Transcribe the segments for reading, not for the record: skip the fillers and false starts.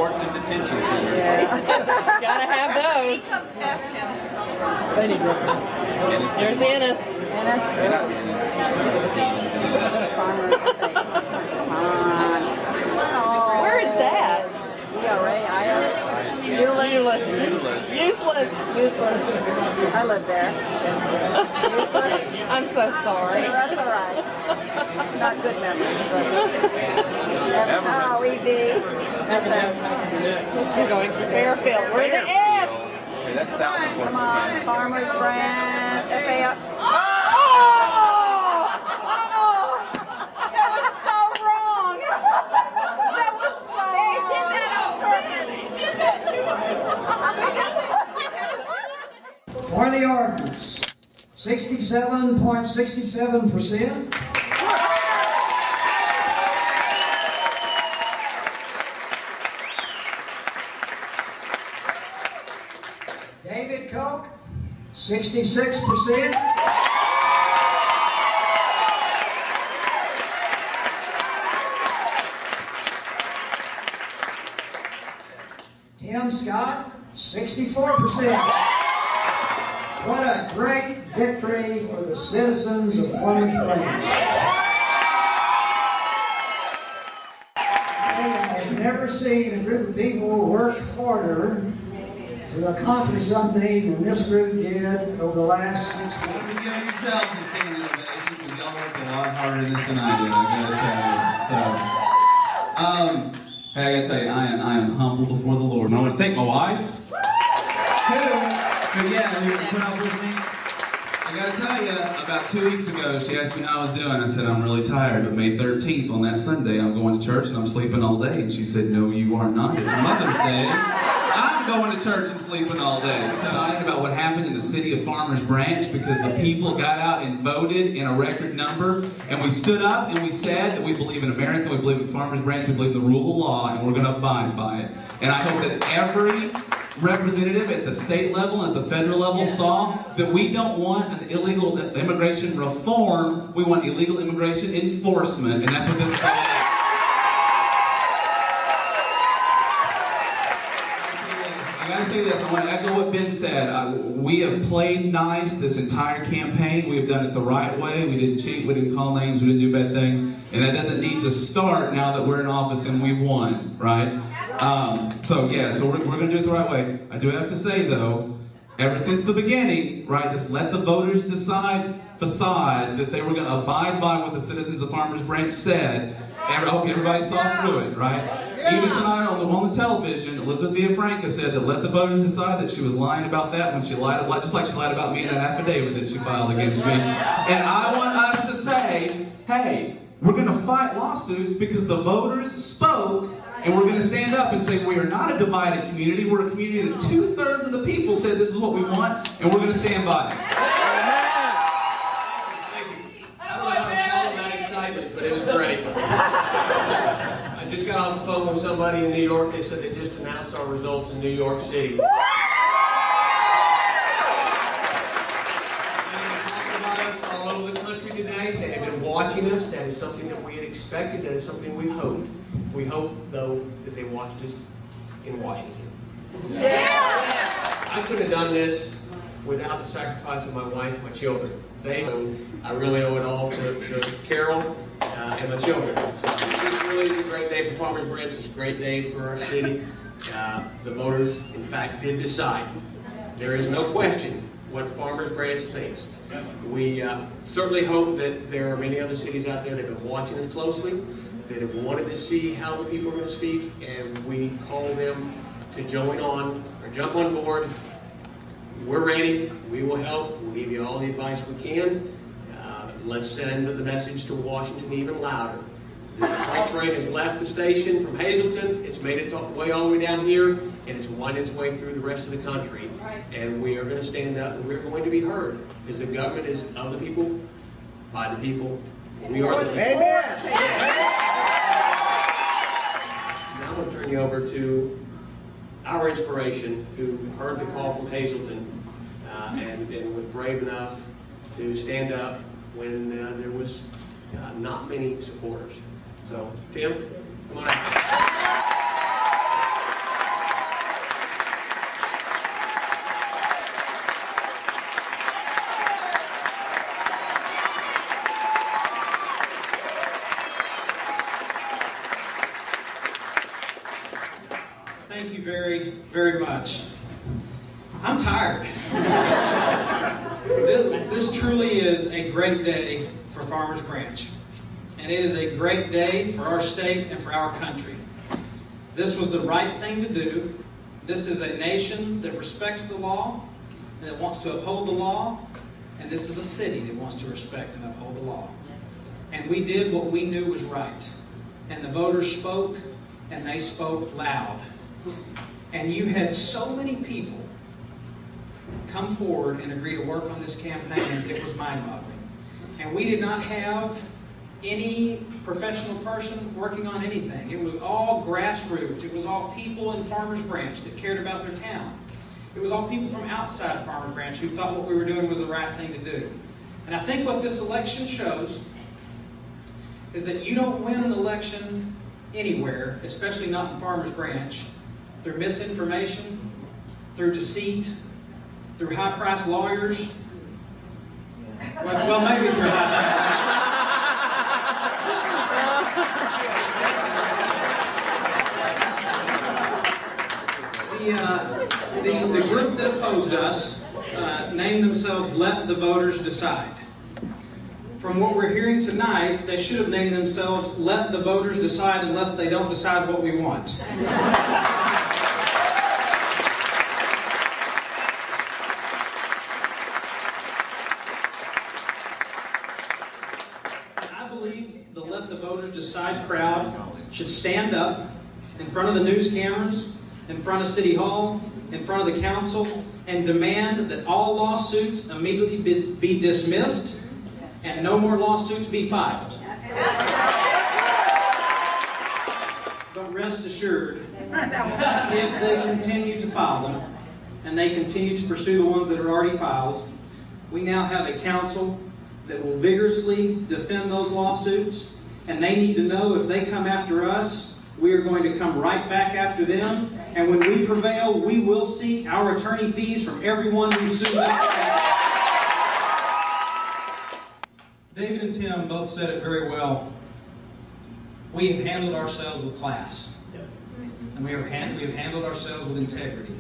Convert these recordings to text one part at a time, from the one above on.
Sports and Detention Center. Yeah. Gotta have those. There's Ennis. Where is that? Useless. I live there. Useless. I'm so sorry. No, that's all right. Not good memories, but ED. We're going for Fairfield. We're the F's. Okay, that's south of Come on, Farmers Branch, FAO. That was so wrong. That was so wrong. For the ordinance, 67.67%. David Koch, 66%. Tim Scott, 64%. What a great victory for the citizens of Farmers Branch. I've never seen a group of people work harder to accomplish something than this group did over the last 6 months. You give yourselves a standing ovation because y'all worked a lot harder than this than I did, I gotta tell you. Hey, I gotta tell you, I am humble before the Lord. And I want to thank my wife, who put up with me. I gotta tell you, about 2 weeks ago, she asked me how I was doing. I said, I'm really tired, but May 13th, on that Sunday, I'm going to church and I'm sleeping all day. And she said, no, you are not. It's Mother's Day. I'm going to church and sleeping all day. I'm excited about what happened in the city of Farmers Branch because the people got out and voted in a record number. And we stood up and we said that we believe in America, we believe in Farmers Branch, we believe in the rule of law, and we're going to abide by it. And I hope that every representative at the state level and at the federal level saw that we don't want an illegal immigration reform, we want illegal immigration enforcement, and that's what this is all about. I gotta say this, I want to echo what Ben said. We have played nice this entire campaign. We have done it the right way. We didn't cheat, we didn't call names, we didn't do bad things. And that doesn't need to start now that we're in office and we've won, right? So we're going to do it the right way. I do have to say though, ever since the beginning, right, just let the voters decide facade that they were going to abide by what the citizens of Farmers Branch said. I hope everybody saw through it, right? Even tonight on the television, Elizabeth Villafranca said that let the voters decide that she was lying about that when she lied, just like she lied about me in that affidavit that she filed against me. And I want us to say, hey, we're going to fight lawsuits because the voters spoke, and we're going to stand up and say we are not a divided community. We're a community that 2/3 of the people said this is what we want, and we're going to stand by it. Thank you. I don't know how all that excitement, but it was great. I just got off the phone with somebody in New York. They said they just announced our results in New York City. All over the country today. They have been watching us. That is something that we had expected. That is something we hoped. We hope, though, that they watched us in Washington. I couldn't have done this without the sacrifice of my wife and my children. I really owe it all to Carol and my children. This really is a great day for Farmers Branch. It's a great day for our city. The voters, in fact, did decide. There is no question what Farmers Branch thinks. We certainly hope that there are many other cities out there that have been watching us closely, that have wanted to see how the people are going to speak, and we call them to join on or jump on board. We're ready. We will help. We'll give you all the advice we can. Let's send the message to Washington even louder. The freight train has left the station from Hazleton. It's made its way all the way down here, and it's winding its way through the rest of the country. And we are going to stand up, and we're going to be heard, because the government is of the people, by the people. We are the people. Amen. Now I'm going to turn you over to our inspiration, who heard the call from Hazleton and was brave enough to stand up when there was not many supporters. So, Tim, come on out. very much. I'm tired. This truly is a great day for Farmers Branch. And it is a great day for our state and for our country. This was the right thing to do. This is a nation that respects the law and that wants to uphold the law. And this is a city that wants to respect and uphold the law. And we did what we knew was right. And the voters spoke, and they spoke loud. And you had so many people come forward and agree to work on this campaign, it was mind-boggling. And we did not have any professional person working on anything. It was all grassroots. It was all people in Farmers Branch that cared about their town. It was all people from outside of Farmers Branch who thought what we were doing was the right thing to do. And I think what this election shows is that you don't win an election anywhere, especially not in Farmers Branch, through misinformation, through deceit, through high-priced lawyers. Well, maybe through high-priced. The group that opposed us named themselves Let the Voters Decide. From what we're hearing tonight, they should have named themselves Let the Voters Decide Unless They Don't Decide What We Want. I believe the Let the Voters Decide crowd should stand up in front of the news cameras, in front of City Hall, in front of the council, and demand that all lawsuits immediately be dismissed and no more lawsuits be filed. But rest assured, if they continue to file them, and they continue to pursue the ones that are already filed, we now have a council that will vigorously defend those lawsuits, and they need to know if they come after us, we are going to come right back after them, and when we prevail, we will seek our attorney fees from everyone who sues us. David and Tim both said it very well. We have handled ourselves with class. And we have handled ourselves with integrity.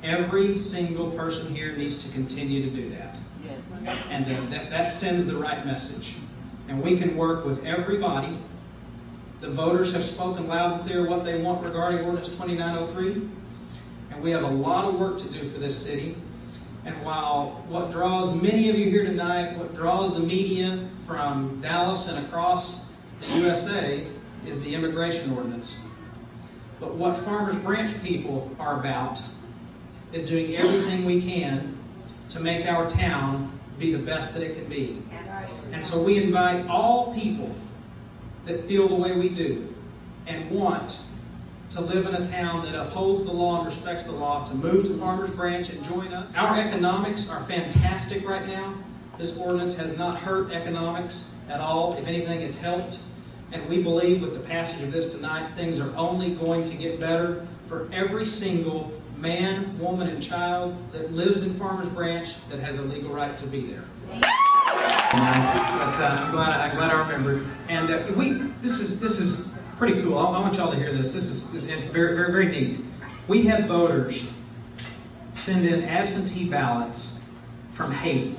Every single person here needs to continue to do that. And that sends the right message. And we can work with everybody. The voters have spoken loud and clear what they want regarding Ordinance 2903. And we have a lot of work to do for this city. And while what draws many of you here tonight, what draws the media from Dallas and across the USA is the immigration ordinance. But what Farmers Branch people are about is doing everything we can to make our town be the best that it can be. And so we invite all people that feel the way we do and want to live in a town that upholds the law and respects the law to move to Farmers Branch and join us. Our economics are fantastic right now. This ordinance has not hurt economics at all. If anything, it's helped. And we believe with the passage of this tonight, things are only going to get better for every single man, woman, and child that lives in Farmers Branch that has a legal right to be there. But I'm glad I remembered. And this is pretty cool. I want y'all to hear this. This is very, very, very neat. We had voters send in absentee ballots from Haiti.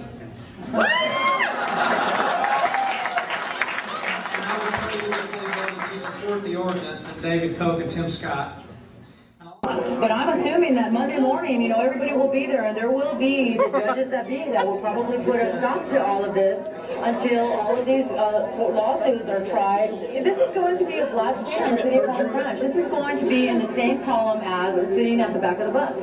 And I will tell you that they voted to support the ordinance, and David Koch and Tim Scott. But I'm assuming that Monday morning, everybody will be there, and there will be the judges that will probably put a stop to all of this until all of these lawsuits are tried. This is going to be a black square in the city of Farmers Branch. This is going to be in the same column as sitting at the back of the bus.